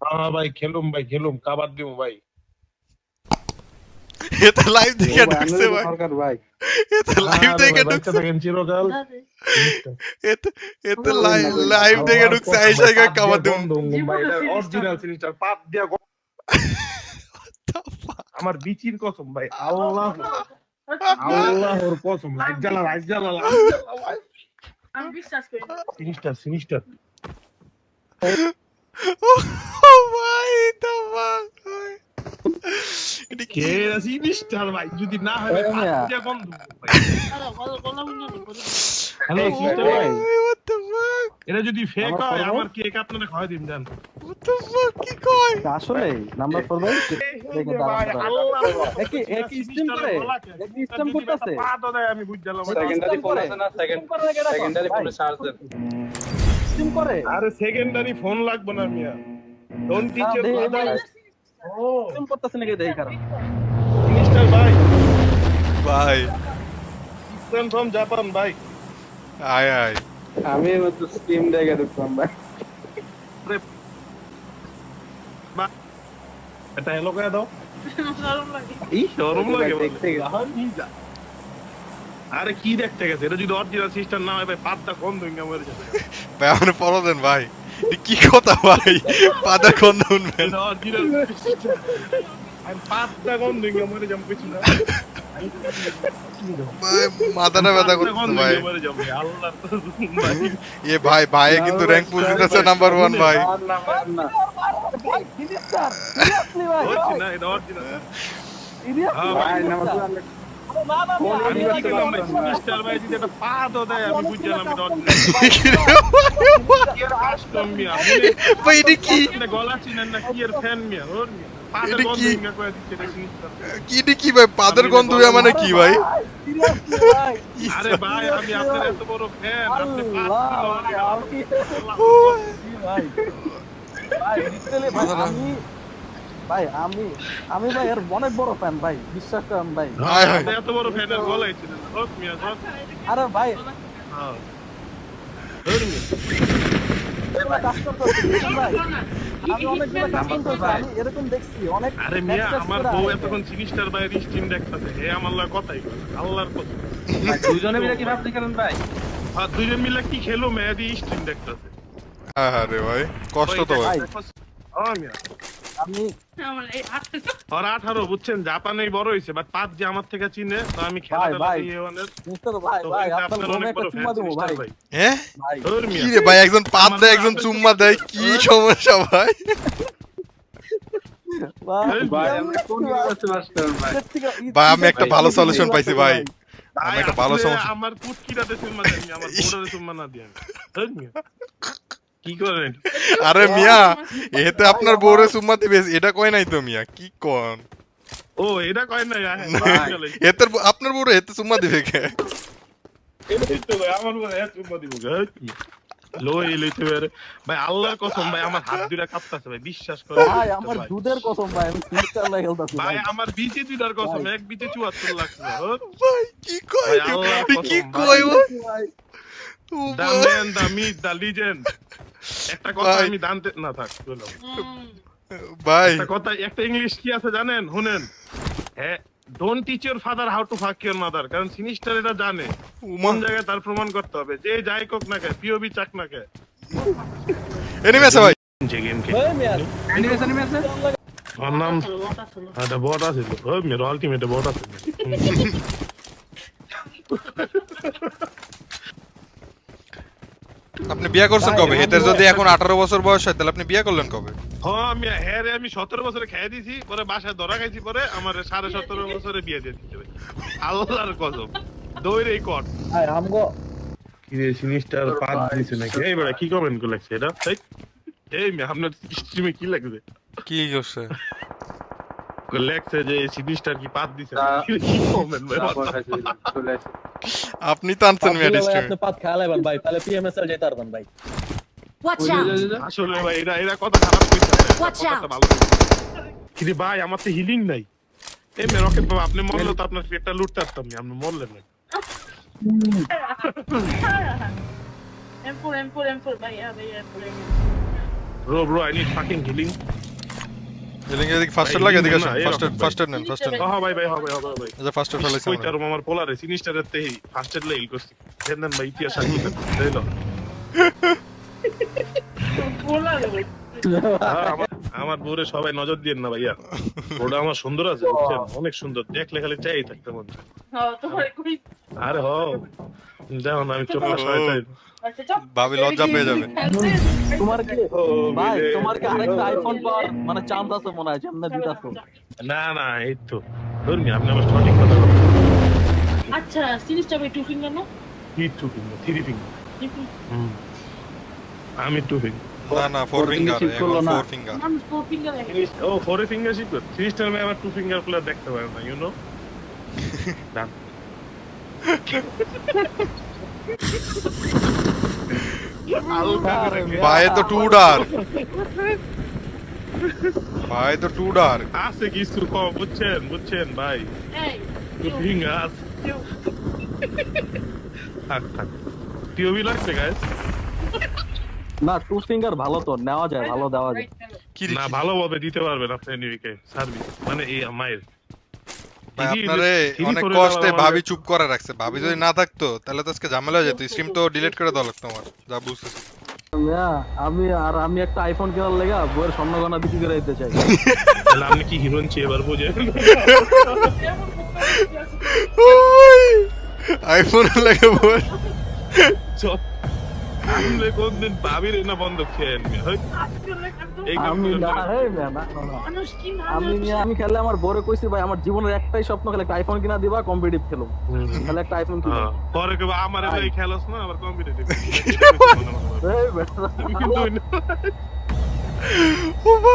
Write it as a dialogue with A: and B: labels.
A: হ্যাঁ ভাই খেলুম কাবার দিমু ভাই।
B: এটা লাইভ দেখে ঢুকছে ভাই,
C: ভাই
B: এটা লাইভ দেখে ঢুকছে,
A: থাকেন চিরকাল।
B: এটা লাইভ দেখে ঢুকছে, আইসা গিয়ে কাবার দিমু।
A: অরিজিনাল সিনিস্টার পাত দিয়া আমার বিচির কসম ভাই, আল্লাহর কসম, লাইট জ্বালা
D: আমি বিশ্বাস করি না।
A: সিনিস্টার
B: ভাই এটা ভাই এটা কি
A: সিনিস্টার ভাই, যদি না হয় ভাই পাত দিয়া বন্ধ ভাই।
D: আরে বলা বুঝা নেই বলে।
A: হ্যালো সিস্টার ভাই,
B: what the fuck
A: এটা যদি ফেক হয় আমার কেক আপনারা খাওয়াই দিন জান।
B: what the fuck কি কয়
C: আসলে নাম্বার 4 ভাই দেখে
A: ভাই
C: দাঁড়ান
A: আল্লাহ
C: একই স্টিম করে একই স্টিম করতেছে
A: পাত দেয় আমি বুঝলাম।
E: সেকেন্ডারি ফোন আছে না, সেকেন্ডারি ফোনে চার্জ দেন।
C: স্টিম করে
A: আরে সেকেন্ডারি ফোন লাগবে না মিয়া, ডোন্ট টিচ ইউর ফাদার। ও
C: স্টিম করতেছে নাকি দেই কারণ
A: সিনিস্টার ভাই,
B: ভাই
A: ফ্রেন্ড ফ্রম জাপান ভাই।
B: আয় আয়
E: আমি মাত্র স্টিম দেখে ঢুকলাম ভাই।
A: এটা হ্যালো করে দাও।
D: শরম লাগে।
A: এই শরম লাগে
E: দেখতে গেছে।
A: আরে কি দেখতে গেছে, এটা যদি অরিজিনাল সিস্টেম না হয় ভাই পাতটা কোন দুইঙ্গা মরে যাবে।
B: ভাই আমার পড়ো দেন ভাই, এটা কি কথা ভাই, পাদা কোন উঠবেন
A: এটা অরিজিনাল সিস্টেম, আমি পাতটা কোন দুইঙ্গা মরে যাম কিছু না
B: ভাই, মাথাটা ব্যথা করছে ভাই।
A: মরে যাবে আল্লাহর কসম ভাই।
B: এ ভাই ভাই কিন্তু র্যাঙ্ক পুশ দিতেছে নাম্বার 1 ভাই।
E: না
C: ভাই সিরিয়াসলি ভাই
A: হচ্ছে না, এটা অরিজিনাল।
C: সিরিয়াসলি
A: হ্যাঁ
E: ভাই
A: ভাই,
E: নাম্বার 2 আনলে
A: আমি কি করলাম ভাই, সিস্টার ভাই যদি একটা পাতও দেয় আমি বুঝলাম এটা অরিজিনাল। কি এর কাস্টম মিয়া,
B: ভাই এটা কি
A: এটা গলা চিনেন না কি এর ফ্যান মিয়া, ওর মিয়া পাতের
B: এটা
A: গন্ধ
B: কি?
A: ইঙ্গা করে দিচ্ছে এটা সিস্টার।
B: কি এটা কি ভাই, পাদের গন্ধ মানে কি ভাই?
C: সিরিয়াসলি ভাই
A: আরে ভাই আমি আপনার এত বড় ফ্যান, আপনি
C: আল্লাহ ভাই ভাই লিটারালি ভাই আমি ভাই এর অনেক বড় ফ্যান ভাই, বিশ্বাস করেন ভাই।
B: হায় হায়।
A: আপনি এত বড় ফ্যানের গলাই ছিলেন হোক মিয়া হোক।
C: আরে ভাই
A: হ্যাঁ ওর মিয়া
C: কাস্টম করছি ভাই, আমি অনেকগুলো কাস্টম করছি, আমি এরকম দেখছি অনেক।
A: আরে মিয়া আমার বউ এতক্ষণ সিনিস্টার ভাই স্ট্রিম দেখতাছে, হে আমার লয় কথাই কয় না, আল্লাহর কথা।
E: দুজনে মিলে কি ভাবতে করেন ভাই?
A: আর দুইজন মিলে কি খেলো মেয়াদি স্ট্রিম দেখতাছে।
B: আরে ভাই কষ্ট তো ভাই।
A: হ্যাঁ মিয়া
C: আমি
D: আমার এই
A: আর 18 বুঝছেন, জাপানেই বড় হইছে বাট পাঁচ যে আমার থেকে চিনে, তো আমি খেলাটা
C: ভাই,
A: লাগিয়ে অনেক
C: মিস্টার ভাই ভাই আপনার ঘুমে একটা চুম্মা দেবো ভাই
B: হ্যাঁ
C: ভাই
A: ওর
B: কি
A: মিয়া
B: রে ভাই, একজন পাত দেয় একজন চুম্মা দেয়, কি সমস্যা ভাই?
E: ভাই আমরা কোন ইউনিভার্সিটি মাস্টার ভাই?
B: ভাই আমি একটা ভালো সলিউশন পাইছি ভাই, আমি
A: ভাই,
B: একটা ভালো
A: আপনি
B: সমস্যা।
A: আমার পুটকিটাতে চুম্মা দেন, আমার বউটাতে চুম্মা না দেন। ওর মিয়া কি করেন?
B: আরে মিয়া এতে আপনার বউরে চুম্মা দিবে এটা কয় নাই তো মিয়া, কি কোন?
A: ও এটা কয় না
B: এতে আপনার বউরে এতে চুম্মা দিবে কে?
A: এটাই তো ভাই, আমার বউ এত চুম্মা দিব লই লইতে পারে ভাই, আল্লাহর কসম ভাই আমার হাত দুইটা কাঁপতাছে ভাই, বিশ্বাস করেন
C: ভাই আমার দুধের কসম ভাই, আমি সিস্টার লাগে খেলতাছি
A: ভাই, আমার বিচে দুইটার কসম, এক বিচে 74 লাখ
B: ভাই কি কয়,
A: ভাই, আল্লাহর
B: কি
A: কসম
B: কয় ও
C: ভাই
A: the man the myth the legend. একটা কথা
B: ভাই।
A: আমি জানতে না থাক বললাম,
B: ভাই
A: একটা কথা, একটা ইংলিশ কি আছে জানেন শুনেন, হ্যাঁ don't teach your father how to ফাক ইউর মাদার, কারণ সিনিস্টার এটা জানে কোন জায়গায় তার প্রমাণ করতে হবে, যে যাই কোক না কে পিওবি চাক না কে।
B: এনিমি আছে ভাই,
A: যে গেম কে
C: ভাই মিয়া
E: এনিমি আছে?
A: ওর নাম এটা বট আছে তো, ওই মেরে আলটিমেটে বট আছে।
B: আপনি বিয়ে করছেন কবে? এদের যদি এখন 18 বছর বয়স হয় তাহলে আপনি বিয়ে করলেন কবে?
A: হ্যাঁ আমি হ্যাঁ রে, আমি 17 বছরে খেয়ে দিছি, পরে বাসায় ধরা খাইছি, পরে আমার 17.5 বছরে বিয়ে দিয়ে দিচ্ছে ভাই, আল্লাহর কসম দৌড়েই কর।
C: ভাই আমগো
A: কি রে সিনিস্টার পাঁচ দিছে নাকি? এই বড় কি কমেন্ট করে লাগছে এটা? এই মে আপনার স্ট্রিমে কি লাগছে?
B: কি করছে?
A: লেখছে যে সিনিস্টার কি পাত দিছে, কি কমেন্ট ভাই?
E: চলে আসে।
B: আপনি তো আনছেন মেডিস্ট্রিম।
C: আপনি পাত খালাইবেন ভাই, তাহলে পিএমএসএল যেতে পারবেন ভাই।
F: Watch out!
A: আসলে ভাই এরা কথা খারাপ কইছে,
F: Watch out!
A: কথা ভালো কইছে। কি রে ভাই আমার তো হিলিং নাই। এই মে রকেট বাবা আপনি মরলে তো আপনার পেটটা লুটতে আসতাম না, আপনি মরলেন না।
D: M4 ভাই, ভাই M4
A: Bro, I need fucking healing.
B: এদিকে এদিকে ফাস্টার লাগে এদিকে আসেন ফাস্টার নেন
A: ভাই ভাই
B: এই যে ফাস্টার ফেলাইছি
A: কই
B: আমরা
A: তার আমার পোলারে সিনিস্টারের তেই ফার্স্টের লেইল করছি দেন ভাই ইতিহাস আগে দেইলো
D: বলা রে
A: আমার বউরে সবাই নজর দিয়েন না ভাইয়া ওটা আমার সুন্দর আছে বুঝছেন অনেক সুন্দর দেখলে খালি চাই থাকতে মন চায়।
D: হ্যাঁ তোমার কই
A: আরে হ দেখো না আমি চোখটা সহায়তাই
D: আচ্ছা চল
B: ভাবি লজ্জা পেয়ে যাবে
C: তোমার কি ভাই তোমার কি আরেকটা আইফোন পাওয়ার মানে চান্স আছে মনে হয় যেমন দিতাছো
A: না এই তো ধর্মি আপনি আমার সঠিক কথা বলেন
D: আচ্ছা সিরিজটা ভাই টু ফিঙ্গার না
A: কি টু ফিঙ্গার থ্রি ফিঙ্গার আমি টু ফিঙ্গার
B: না ফোর ফিঙ্গার এখন ফোর ফিঙ্গার
D: আমি ফোর ফিঙ্গার
A: ও ফোর ফিঙ্গার শিখবে সিস্টার মে আমার টু ফিঙ্গার প্লেয়ার দেখতে পারে না ইউ নো ডান
B: ভাই তো টু ডার্ক ভাই তো টু ডার্ক
A: আছে কিছু কম বুঝছেন ভাই
D: এই
A: টু ফিঙ্গার থাক টিওবি লাগছে গাইস
C: না টু ফিঙ্গার ভালো তো নেওয়া যায় ভালো দেওয়া যায়
B: কি
A: না ভালোভাবে দিতে পারবেন আপনি এনিউকে সার্ভিস মানে এই মায়ের
B: ভাই আপনারে অনেক কষ্টে ভাবি চুপ করে রাখছে ভাবি যদি না থাকতো তাহলে তো আজকে ঝামেলা হয়ে যেত স্ট্রিম তো ডিলিট করে দেওয়া লাগতো আমার যা বুঝতেছি
C: আমি একটা আইফোন কেনার লেগা বইয়ের স্বর্ণগয়না বিক্রি করে দিতে চাই
A: তাহলে আপনি কি হিরোইন চেয়ে এবার বুঝেন
B: আইফোন লাগে বল
A: আপনি কোনদিন ভাবির না বন্ধ খেয়ে আনবে এই
C: আমি না
D: মানুষ কি
C: আমি খেলে আমার বড় কইছি ভাই আমার জীবনের একটাই স্বপ্ন খেলে একটা আইফোন কিনা দিবা কম্পিটিটিভ খেলো তাহলে একটা আইফোন কিনা
A: পরে কেউ আমার এই খেলোস না আবার কম্পিটিটিভ
C: এই বেটা
B: ও ভাই